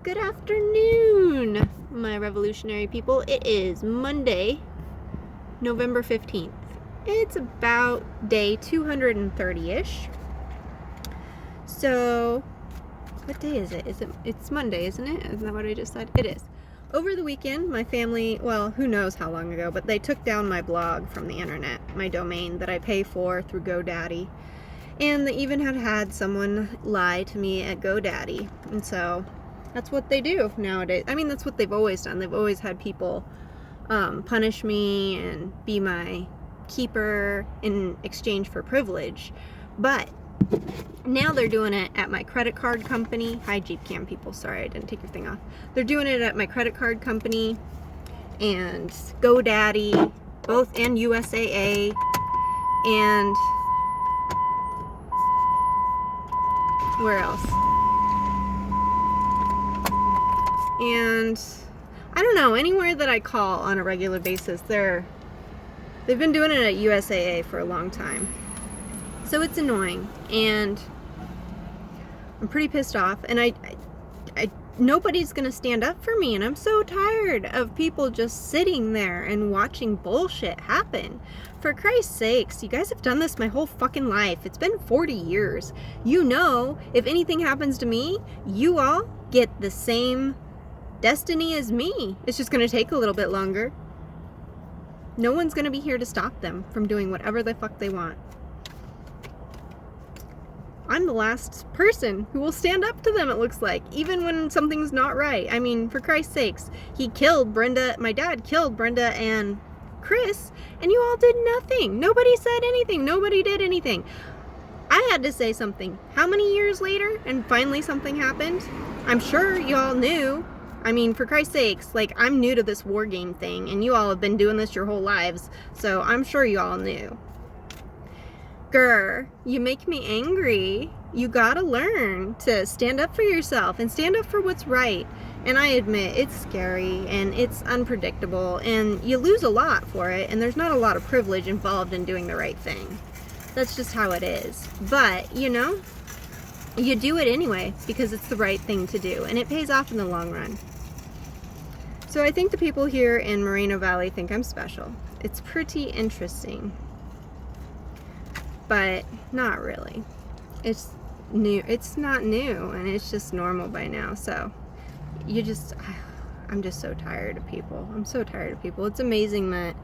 Good afternoon, my revolutionary people. It is Monday, November 15th. It's about day 230-ish. So, what day is it? It's Monday, isn't it? Isn't that what I just said? It is. Over the weekend, my family, well, who knows how long ago, but they took down my blog from the internet, my domain that I pay for through GoDaddy. And they even had someone lie to me at GoDaddy. And so that's what they do nowadays. I mean, that's what they've always done. They've always had people punish me and be my keeper in exchange for privilege. But now they're doing it at my credit card company. Hi, Jeep Cam people. Sorry, I didn't take your thing off. They're doing it at my credit card company and GoDaddy, both, and USAA, and where else? And I don't know, anywhere that I call on a regular basis, they've been doing it at USAA for a long time. So it's annoying, and I'm pretty pissed off, and nobody's gonna stand up for me, and I'm so tired of people just sitting there and watching bullshit happen. For Christ's sakes, you guys have done this my whole fucking life. It's been 40 years. You know, if anything happens to me, you all get the same destiny as me. It's just gonna take a little bit longer. No one's gonna be here to stop them from doing whatever the fuck they want. I'm the last person who will stand up to them, it looks like, even when something's not right. I mean, for Christ's sakes, my dad killed Brenda and Chris, and you all did nothing. Nobody said anything. Nobody did anything. I had to say something. How many years later? And finally something happened? I'm sure you all knew. I mean, for Christ's sakes, like, I'm new to this war game thing, and you all have been doing this your whole lives, so I'm sure you all knew. Grr, you make me angry. You gotta learn to stand up for yourself and stand up for what's right. And I admit, it's scary and it's unpredictable, and you lose a lot for it, and there's not a lot of privilege involved in doing the right thing. That's just how it is. But, you know, you do it anyway because it's the right thing to do, and it pays off in the long run. So I think the people here in Moreno Valley think I'm special. It's pretty interesting. But not really. It's new. It's not new, and it's just normal by now. So I'm just so tired of people. I'm so tired of people. It's amazing that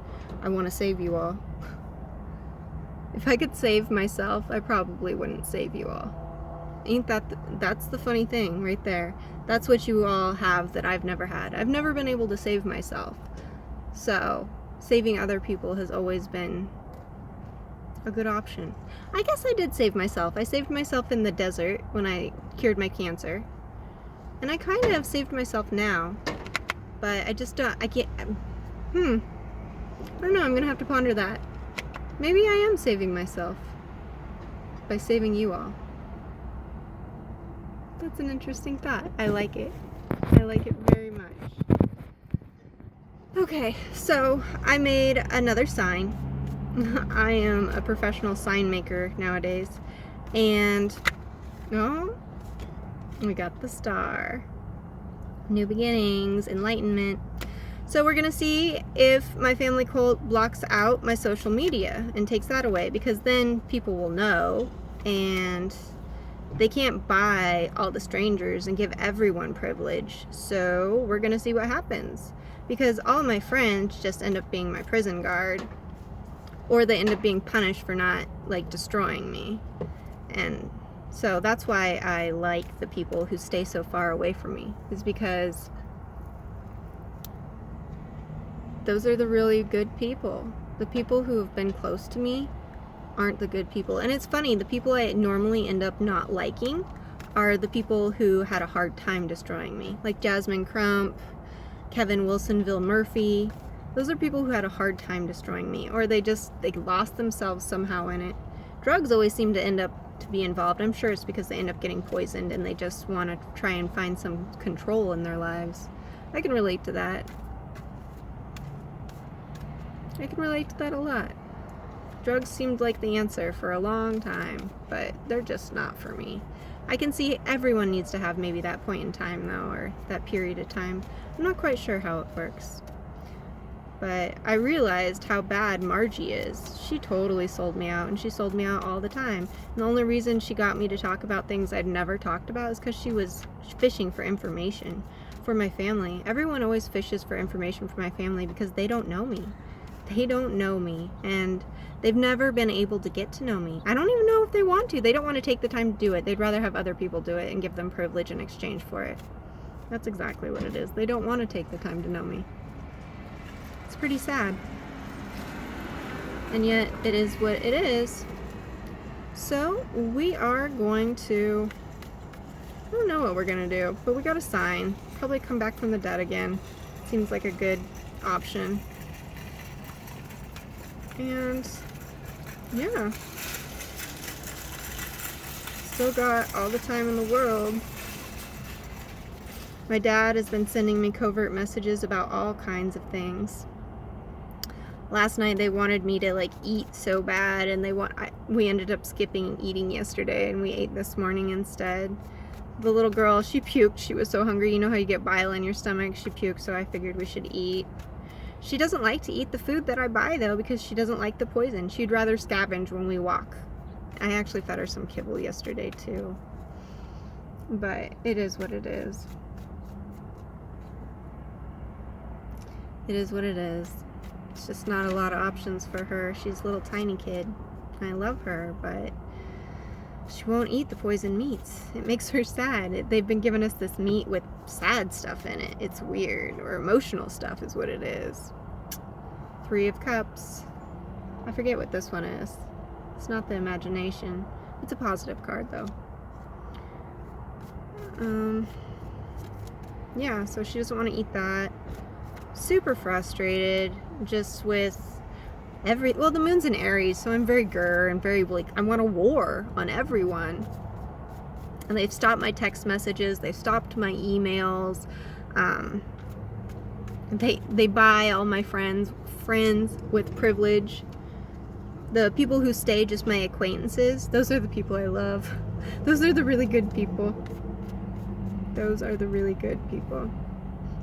I want to save you all. If I could save myself, I probably wouldn't save you all. That's the funny thing right there. That's what you all have that I've never had. I've never been able to save myself. So saving other people has always been a good option. I guess I did save myself. I saved myself in the desert when I cured my cancer. And I kind of saved myself now. But I just don't, I can't, I don't know, I'm gonna have to ponder that. Maybe I am saving myself by saving you all. That's an interesting thought. I like it. I like it very much. Okay, so I made another sign. I am a professional sign maker nowadays, and we got the star. New beginnings, enlightenment. So we're gonna see if my family cult blocks out my social media and takes that away, because then people will know, and they can't buy all the strangers and give everyone privilege. So we're gonna see what happens, because all my friends just end up being my prison guard, or they end up being punished for not, like, destroying me. And so that's why I like the people who stay so far away from me, is because those are the really good people. The people who have been close to me aren't the good people. And it's funny, the people I normally end up not liking are the people who had a hard time destroying me. Like Jasmine Crump, Kevin Wilsonville Murphy. Those are people who had a hard time destroying me, or they lost themselves somehow in it. Drugs always seem to end up to be involved. I'm sure it's because they end up getting poisoned and they just want to try and find some control in their lives. I can relate to that. I can relate to that a lot. Drugs seemed like the answer for a long time, but they're just not for me. I can see everyone needs to have maybe that point in time, though, or that period of time. I'm not quite sure how it works. But I realized how bad Margie is. She totally sold me out, and she sold me out all the time. And the only reason she got me to talk about things I'd never talked about is because she was fishing for information for my family. Everyone always fishes for information for my family because they don't know me. They don't know me, and they've never been able to get to know me. I don't even know if they want to. They don't want to take the time to do it. They'd rather have other people do it and give them privilege in exchange for it. That's exactly what it is. They don't want to take the time to know me. It's pretty sad. And yet, it is what it is. So, we are going to... I don't know what we're going to do, but we got a sign. Probably come back from the dead again. Seems like a good option. And, yeah. Still got all the time in the world. My dad has been sending me covert messages about all kinds of things. Last night they wanted me to like eat so bad, and we ended up skipping eating yesterday, and we ate this morning instead. The little girl, she puked. She was so hungry. You know how you get bile in your stomach? She puked, so I figured we should eat. She doesn't like to eat the food that I buy, though, because she doesn't like the poison. She'd rather scavenge when we walk. I actually fed her some kibble yesterday, too. But it is what it is. It is what it is. It's just not a lot of options for her. She's a little tiny kid. I love her, but she won't eat the poison meats. It makes her sad. They've been giving us this meat with sad stuff in it. It's weird. Or emotional stuff is what it is. 3 of Cups. I forget what this one is. It's not the imagination. It's a positive card, though. Yeah, so she doesn't want to eat that. Super frustrated just with well, the moon's in Aries, so I'm very grr and very like, I want a war on everyone. And they've stopped my text messages, they've stopped my emails. They buy all my friends with privilege. The people who stay, just my acquaintances, those are the people I love. Those are the really good people. Those are the really good people.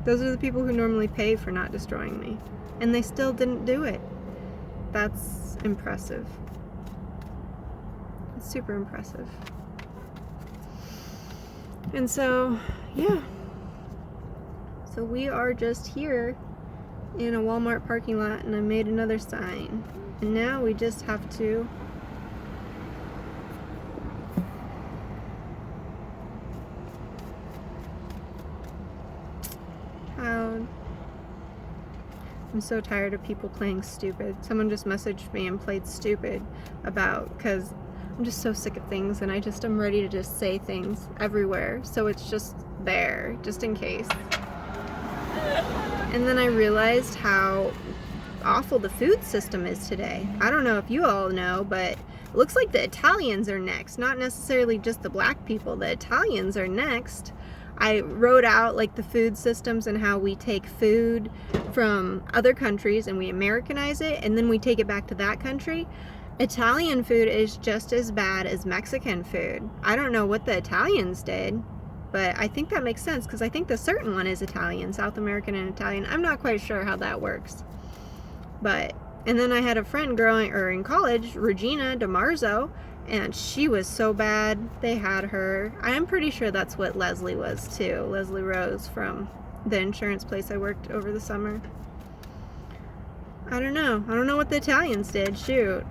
Those are the people who normally pay for not destroying me. And they still didn't do it. That's impressive. It's super impressive. And so, yeah. So we are just here in a Walmart parking lot, and I made another sign. And now we just have to I'm so tired of people playing stupid. Someone just messaged me and played stupid because I'm just so sick of things, and I'm ready to just say things everywhere. So it's just there, just in case. And then I realized how awful the food system is today. I don't know if you all know, but it looks like the Italians are next. Not necessarily just the black people. The Italians are next. I wrote out like the food systems and how we take food from other countries and we Americanize it, and then we take it back to that country. Italian food is just as bad as Mexican food. I don't know what the Italians did, but I think that makes sense because I think the certain one is Italian, South American and Italian. I'm not quite sure how that works. And then I had a friend in college, Regina DeMarzo, and she was so bad, they had her. I'm pretty sure that's what Leslie was too. Leslie Rose from the insurance place I worked over the summer. I don't know. I don't know what the Italians did, shoot.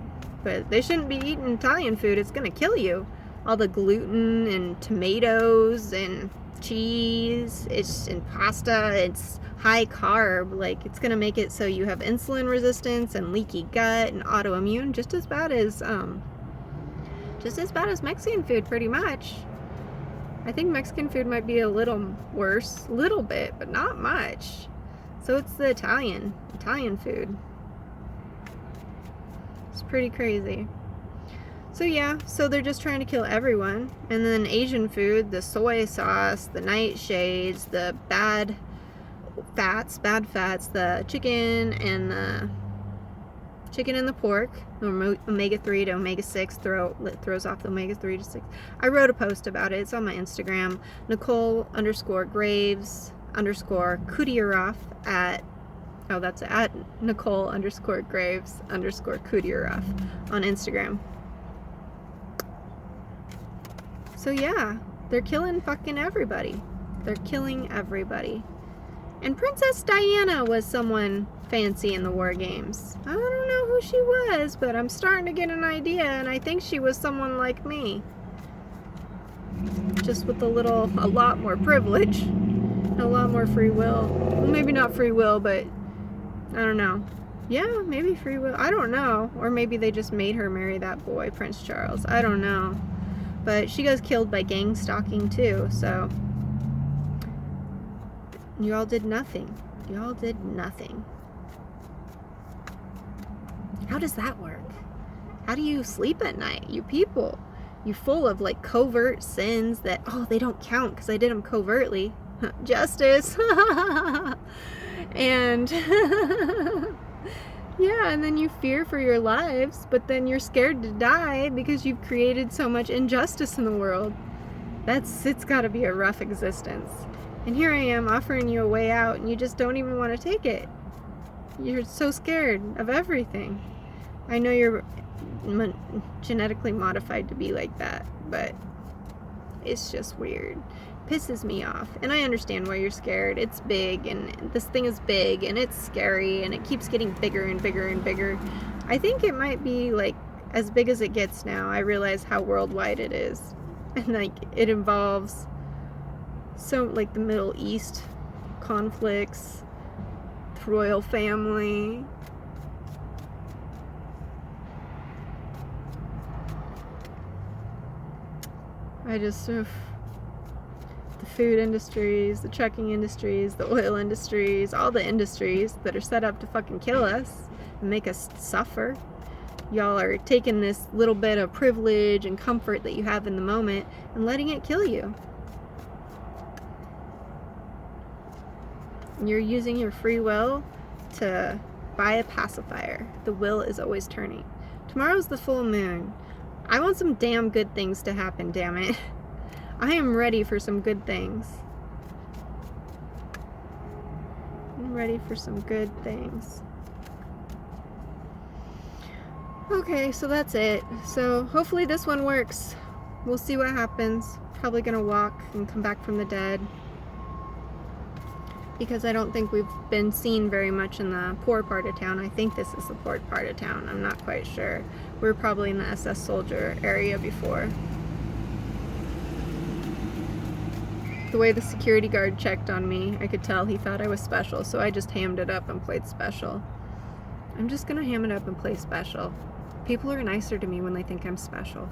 But they shouldn't be eating Italian food. It's gonna kill you. All the gluten and tomatoes and cheese, and pasta, it's high carb. Like, it's gonna make it so you have insulin resistance and leaky gut and autoimmune, just as bad as Mexican food, pretty much. I think Mexican food might be a little worse, little bit, but not much. So it's the Italian food. It's pretty crazy. So yeah, so they're just trying to kill everyone. And then Asian food, the soy sauce, the nightshades, the bad fats, the chicken and the Chicken and the pork, omega-3 to omega-6, throws off the omega-3 to 6. I wrote a post about it. It's on my Instagram. Nicole_Graves_Kudiaroff that's at Nicole_Graves_Kudiaroff on Instagram. So yeah, they're killing fucking everybody. They're killing everybody. And Princess Diana was someone fancy in the war games. I don't know who she was, but I'm starting to get an idea, and I think she was someone like me. Just with a lot more privilege, and a lot more free will. Well, maybe not free will, but I don't know. Yeah, maybe free will. I don't know. Or maybe they just made her marry that boy, Prince Charles. I don't know. But she got killed by gang stalking too, so you all did nothing. You all did nothing. How does that work? How do you sleep at night, you people? You full of like covert sins that, oh, they don't count because I did them covertly. Justice. And yeah, and then you fear for your lives, but then you're scared to die because you've created so much injustice in the world. It's got to be a rough existence. And here I am offering you a way out, and you just don't even want to take it. You're so scared of everything. I know you're genetically modified to be like that, but it's just weird. Pisses me off. And I understand why you're scared. It's big, and this thing is big, and it's scary, and it keeps getting bigger and bigger and bigger. I think it might be like as big as it gets now. I realize how worldwide it is. And like it involves so like the Middle East conflicts, the royal family. The food industries, the trucking industries, the oil industries, all the industries that are set up to fucking kill us and make us suffer. Y'all are taking this little bit of privilege and comfort that you have in the moment and letting it kill you. You're using your free will to buy a pacifier. The will is always turning. Tomorrow's the full moon. I want some damn good things to happen, damn it. I am ready for some good things. I'm ready for some good things. Okay, so that's it. So hopefully this one works. We'll see what happens. Probably gonna walk and come back from the dead. Because I don't think we've been seen very much in the poor part of town. I think this is the poor part of town. I'm not quite sure. We were probably in the SS Soldier area before. The way the security guard checked on me, I could tell he thought I was special, so I just hammed it up and played special. I'm just gonna ham it up and play special. People are nicer to me when they think I'm special.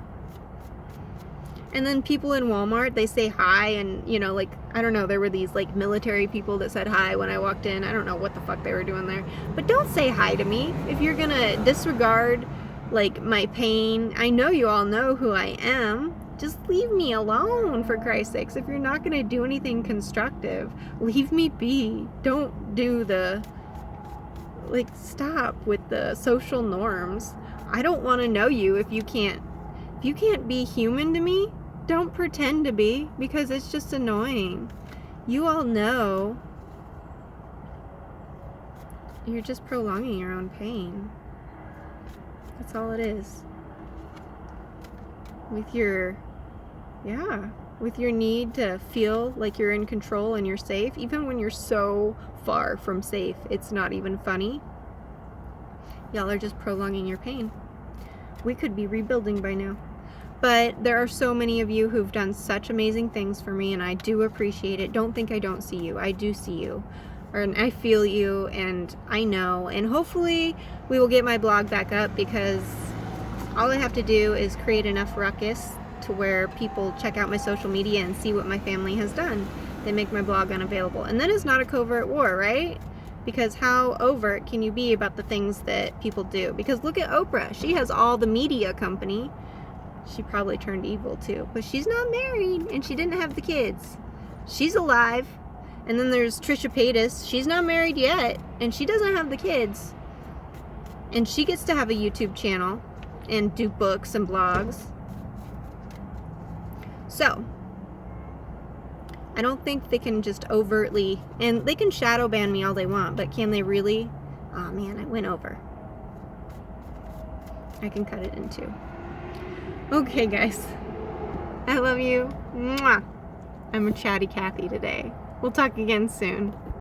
And then people in Walmart, they say hi, and, you know, like, I don't know, there were these, like, military people that said hi when I walked in. I don't know what the fuck they were doing there. But don't say hi to me. If you're gonna disregard, like, my pain, I know you all know who I am. Just leave me alone, for Christ's sakes. If you're not gonna do anything constructive, leave me be. Don't do the, like, stop with the social norms. I don't want to know you if you can't be human to me. Don't pretend to be, because it's just annoying. You all know you're just prolonging your own pain. That's all it is. With your need to feel like you're in control and you're safe, even when you're so far from safe, it's not even funny. Y'all are just prolonging your pain. We could be rebuilding by now. But there are so many of you who've done such amazing things for me, and I do appreciate it. Don't think I don't see you. I do see you. And I feel you, and I know. And hopefully we will get my blog back up, because all I have to do is create enough ruckus to where people check out my social media and see what my family has done. They make my blog unavailable. And then it's not a covert war, right? Because how overt can you be about the things that people do? Because look at Oprah. She has all the media company. She probably turned evil too. But she's not married, and she didn't have the kids. She's alive. And then there's Trisha Paytas. She's not married yet, and she doesn't have the kids. And she gets to have a YouTube channel and do books and blogs. So, I don't think they can just overtly, and they can shadow ban me all they want, but can they really? Oh man, I went over. I can cut it in two. Okay, guys. I love you. Mwah. I'm a chatty Cathy today. We'll talk again soon.